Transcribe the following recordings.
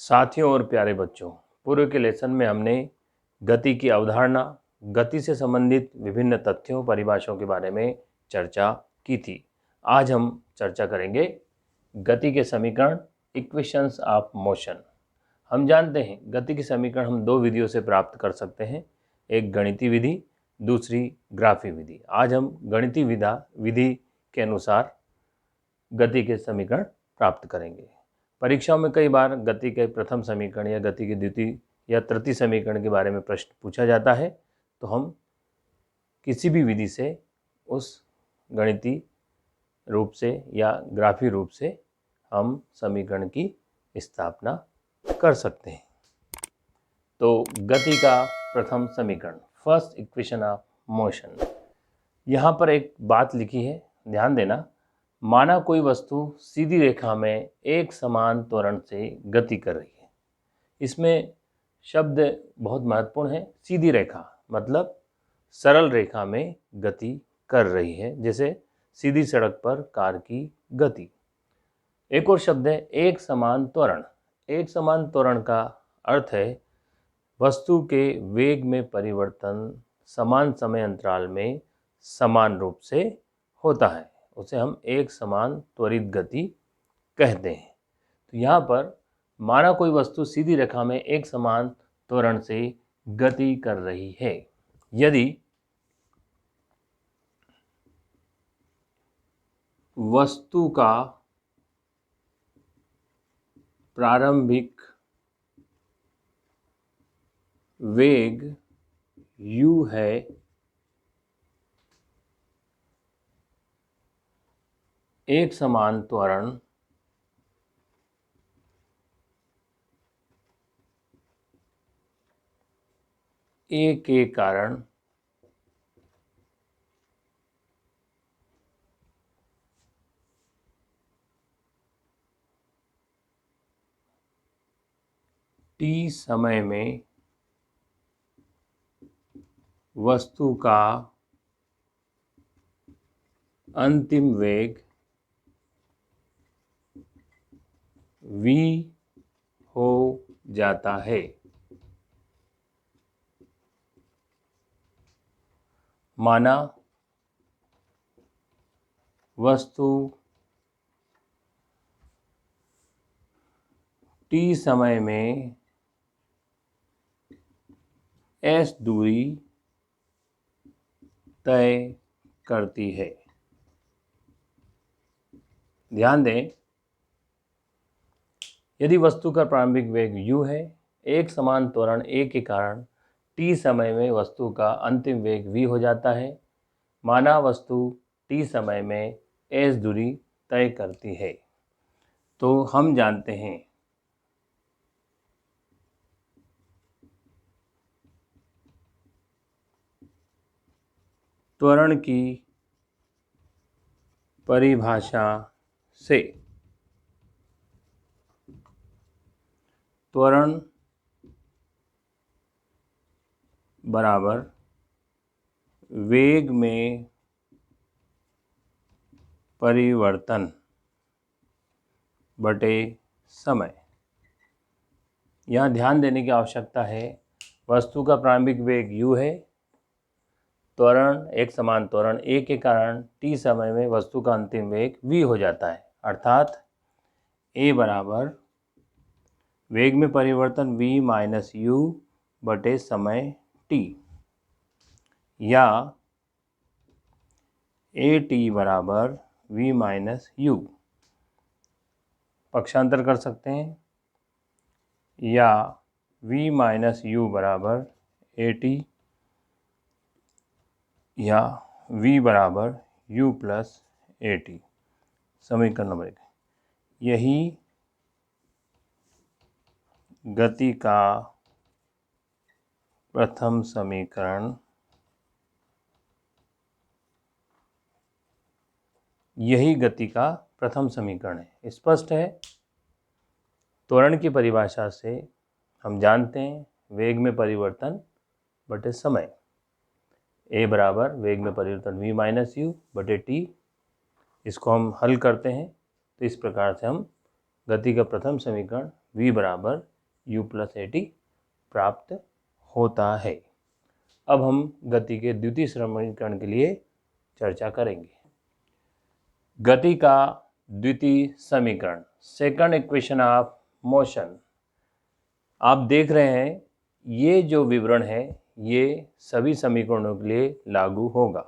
साथियों और प्यारे बच्चों, पूर्व के लेसन में हमने गति की अवधारणा, गति से संबंधित विभिन्न तथ्यों, परिभाषाओं के बारे में चर्चा की थी। आज हम चर्चा करेंगे गति के समीकरण, इक्वेशंस ऑफ मोशन। हम जानते हैं गति के समीकरण हम दो विधियों से प्राप्त कर सकते हैं, एक गणितीय विधि, दूसरी ग्राफी विधि। आज हम गणितीय विधि के अनुसार गति के समीकरण प्राप्त करेंगे। परीक्षाओं में कई बार गति के प्रथम समीकरण या गति के द्वितीय या तृतीय समीकरण के बारे में प्रश्न पूछा जाता है, तो हम किसी भी विधि से उस गणितीय रूप से या ग्राफी रूप से हम समीकरण की स्थापना कर सकते हैं। तो गति का प्रथम समीकरण, फर्स्ट इक्वेशन ऑफ मोशन। यहाँ पर एक बात लिखी है, ध्यान देना। माना कोई वस्तु सीधी रेखा में एक समान त्वरण से गति कर रही है। इसमें शब्द बहुत महत्वपूर्ण है। सीधी रेखा मतलब सरल रेखा में गति कर रही है, जैसे सीधी सड़क पर कार की गति। एक और शब्द है एक समान त्वरण। एक समान त्वरण का अर्थ है वस्तु के वेग में परिवर्तन समान समय अंतराल में समान रूप से होता है, उसे हम एक समान त्वरित गति कहते हैं। तो यहाँ पर माना कोई वस्तु सीधी रेखा में एक समान त्वरण से गति कर रही है। यदि वस्तु का प्रारंभिक वेग u है एक समान त्वरण a के कारण t समय में वस्तु का अंतिम वेग v हो जाता है। माना वस्तु t समय में s दूरी तय करती है। ध्यान दें, यदि वस्तु का प्रारंभिक वेग u है, एक समान त्वरण a के कारण t समय में वस्तु का अंतिम वेग v हो जाता है। माना वस्तु t समय में s दूरी तय करती है, तो हम जानते हैं त्वरण की परिभाषा से त्वरण बराबर वेग में परिवर्तन बटे समय। यहाँ ध्यान देने की आवश्यकता है, वस्तु का प्रारंभिक वेग u है, त्वरण एक समान त्वरण a के कारण t समय में वस्तु का अंतिम वेग v हो जाता है, अर्थात a बराबर वेग में परिवर्तन v माइनस u बटे समय t, या at बराबर v माइनस u। पक्षांतर कर सकते हैं, या v माइनस u बराबर at, या v बराबर u प्लस at। समीकरण नंबर 1। यही गति का प्रथम समीकरण, यही गति का प्रथम समीकरण है। स्पष्ट है। त्वरण की परिभाषा से हम जानते हैं वेग में परिवर्तन बटे समय। a बराबर वेग में परिवर्तन v माइनस u बटे t। इसको हम हल करते हैं तो इस प्रकार से हम गति का प्रथम समीकरण v बराबर u प्लस ए टी प्राप्त होता है। अब हम गति के द्वितीय समीकरण के लिए चर्चा करेंगे। गति का द्वितीय समीकरण, सेकंड इक्वेशन ऑफ मोशन। आप देख रहे हैं ये जो विवरण है ये सभी समीकरणों के लिए लागू होगा।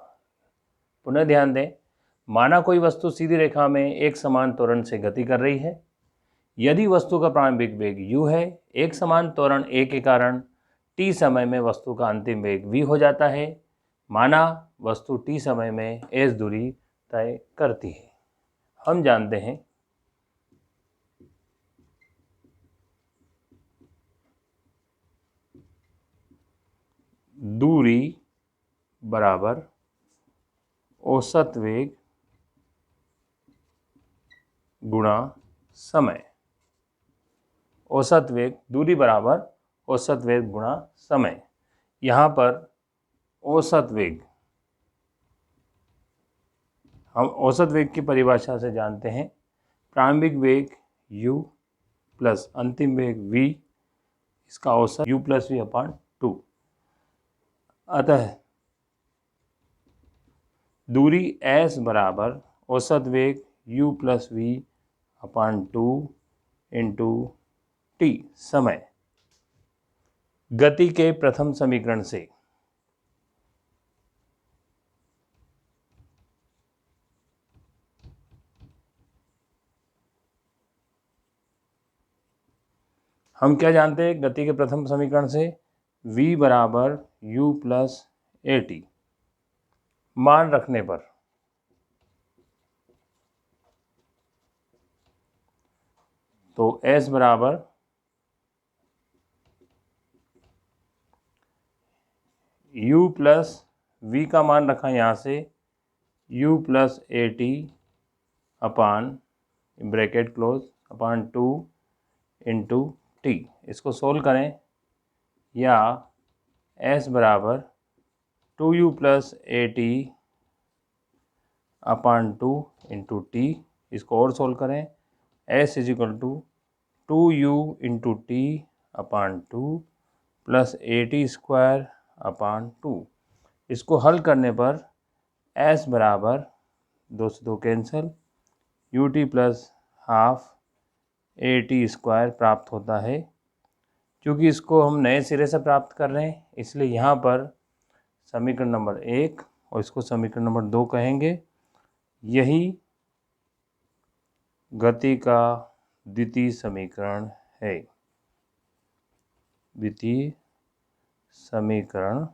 पुनः ध्यान दें, माना कोई वस्तु सीधी रेखा में एक समान त्वरण से गति कर रही है। यदि वस्तु का प्रारंभिक वेग u है, एक समान त्वरण a के कारण t समय में वस्तु का अंतिम वेग v हो जाता है। माना वस्तु t समय में s दूरी तय करती है। हम जानते हैं दूरी बराबर औसत वेग गुणा समय। औसत वेग, दूरी बराबर औसत वेग गुणा समय। यहाँ पर औसत वेग, हम औसत वेग की परिभाषा से जानते हैं प्रारंभिक वेग u प्लस अंतिम वेग v, इसका औसत u प्लस वी अपान 2। अतः दूरी s बराबर औसत वेग u plus V upon 2 into T समय। गति के प्रथम समीकरण से हम क्या जानते हैं? गति के प्रथम समीकरण से v बराबर u प्लस ए टी मान रखने पर तो s बराबर u प्लस v का मान रखा यहाँ से u plus A T upon bracket close upon 2 into T. इसको सोल्व करें, या s बराबर 2u plus A T upon 2 into T. इसको और सोल्व करें, s is equal to 2u into T upon 2 plus A T square upon 2। इसको हल करने पर s बराबर 2 से 2 cancel, U T plus half ए टी स्क्वायर प्राप्त होता है। क्योंकि इसको हम नए सिरे से प्राप्त कर रहे हैं इसलिए यहाँ पर समीकरण नंबर 1 और इसको समीकरण नंबर 2 कहेंगे। यही गति का द्वितीय समीकरण है। द्वितीय समीकरण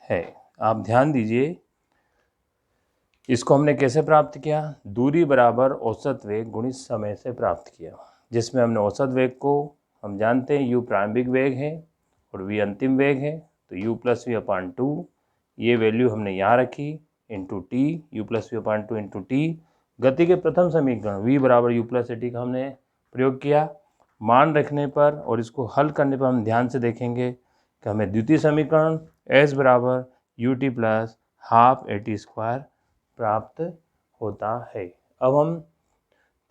है। आप ध्यान दीजिए, इसको हमने कैसे प्राप्त किया? दूरी बराबर औसत वेग गुणित समय से प्राप्त किया, जिसमें हमने औसत वेग को हम जानते हैं u प्रारंभिक वेग है और v अंतिम वेग है, तो u प्लस वी अपान 2 ये वैल्यू हमने यहाँ रखी into T, u plus V upon 2 into T. गति के प्रथम समीकरण v बराबर u प्लस ए टी का हमने प्रयोग किया। मान रखने पर और इसको हल करने पर हम ध्यान से देखेंगे कि हमें द्वितीय समीकरण s बराबर यू टी प्लस हाफ ए टी स्क्वायर प्राप्त होता है। अब हम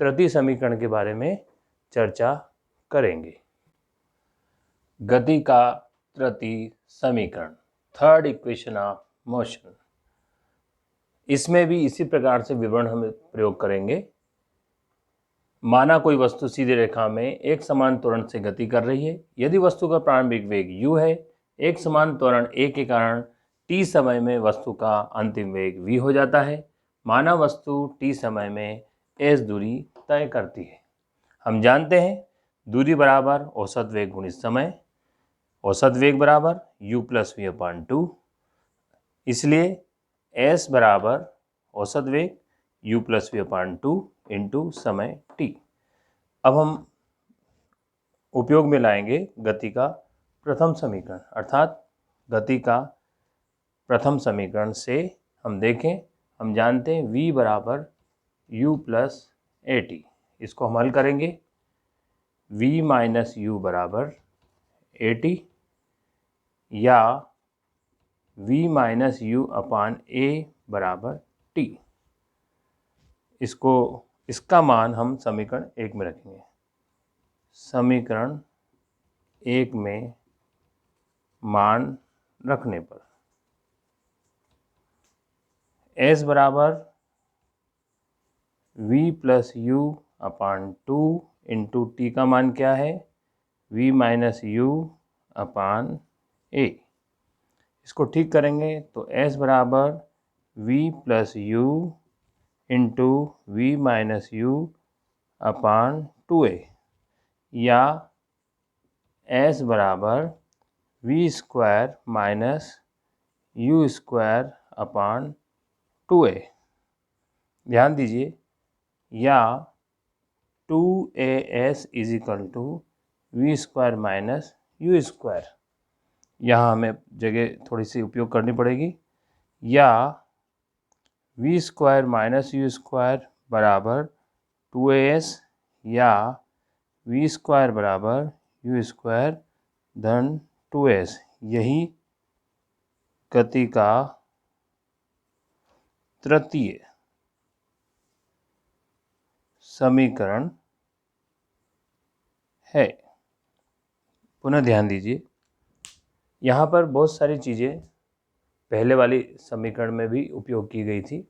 तृतीय समीकरण के बारे में चर्चा करेंगे। गति का तृतीय समीकरण, थर्ड इक्वेशन ऑफ मोशन। इसमें भी इसी प्रकार से विवरण हम प्रयोग करेंगे। माना कोई वस्तु सीधी रेखा में एक समान त्वरण से गति कर रही है। यदि वस्तु का प्रारंभिक वेग u है, एक समान त्वरण a के कारण t समय में वस्तु का अंतिम वेग v हो जाता है। माना वस्तु t समय में s दूरी तय करती है। हम जानते हैं दूरी बराबर औसत वेग गुणित समय। औसत वेग बराबर u प्लस वी अपान 2, इसलिए s बराबर औसत वेग u plus V upon 2 into समय t। अब हम उपयोग में लाएंगे गति का प्रथम समीकरण, अर्थात गति का प्रथम समीकरण से हम देखें, हम जानते हैं v बराबर u प्लस ए टी। इसको हम हल करेंगे, v माइनस u बराबर ए टी या v माइनस यू अपान ए बराबर टी। इसका मान हम समीकरण 1 में रखेंगे। समीकरण 1 में मान रखने पर s बराबर v plus U upon 2 into T का मान क्या है, v minus you upon A. इसको ठीक करेंगे तो s बराबर v plus U into V minus you upon 2a, या s बराबर V square minus you square upon 2a। ध्यान दीजिए, या 2as is equal to we square minus you square, यहाँ हमें जगह थोड़ी सी उपयोग करनी पड़ेगी, या we square minus you square बराबर 2as, या वी स्क्वायर बराबर यू स्क्वायर धन 2s। यही गति का तृतीय समीकरण है। पुनः ध्यान दीजिए, यहाँ पर बहुत सारी चीज़ें पहले वाली समीकरण में भी उपयोग की गई थी,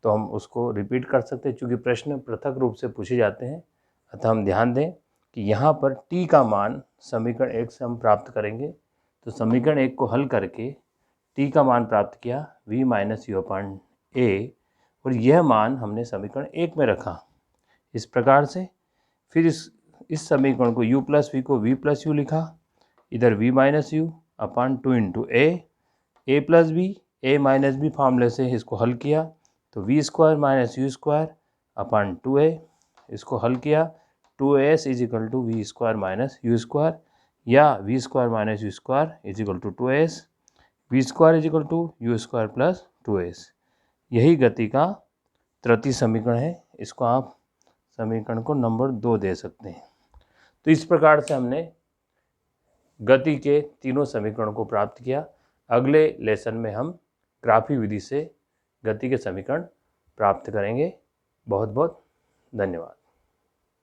तो हम उसको रिपीट कर सकते हैं चूँकि प्रश्न पृथक रूप से पूछे जाते हैं। अतः हम ध्यान दें कि यहाँ पर t का मान समीकरण 1 से हम प्राप्त करेंगे। तो समीकरण 1 को हल करके t का मान प्राप्त किया v माइनस यू अपान ए, और यह मान हमने समीकरण 1 में रखा इस प्रकार से। फिर इस समीकरण को u प्लस वी को v प्लस यू लिखा, इधर v minus you upon 2 into a plus b, a minus b फार्मूले से इसको हल किया तो v square minus you square upon 2a। इसको हल किया 2as is equal to we square minus you square, या we square minus you square is equal to 2as, v square is equal to u square plus 2as। यही गति का तृतीय समीकरण है। इसको आप समीकरण को नंबर 2 दे सकते हैं। तो इस प्रकार से हमने गति के तीनों समीकरणों को प्राप्त किया। अगले लेसन में हम ग्राफी विधि से गति के समीकरण प्राप्त करेंगे। बहुत बहुत धन्यवाद।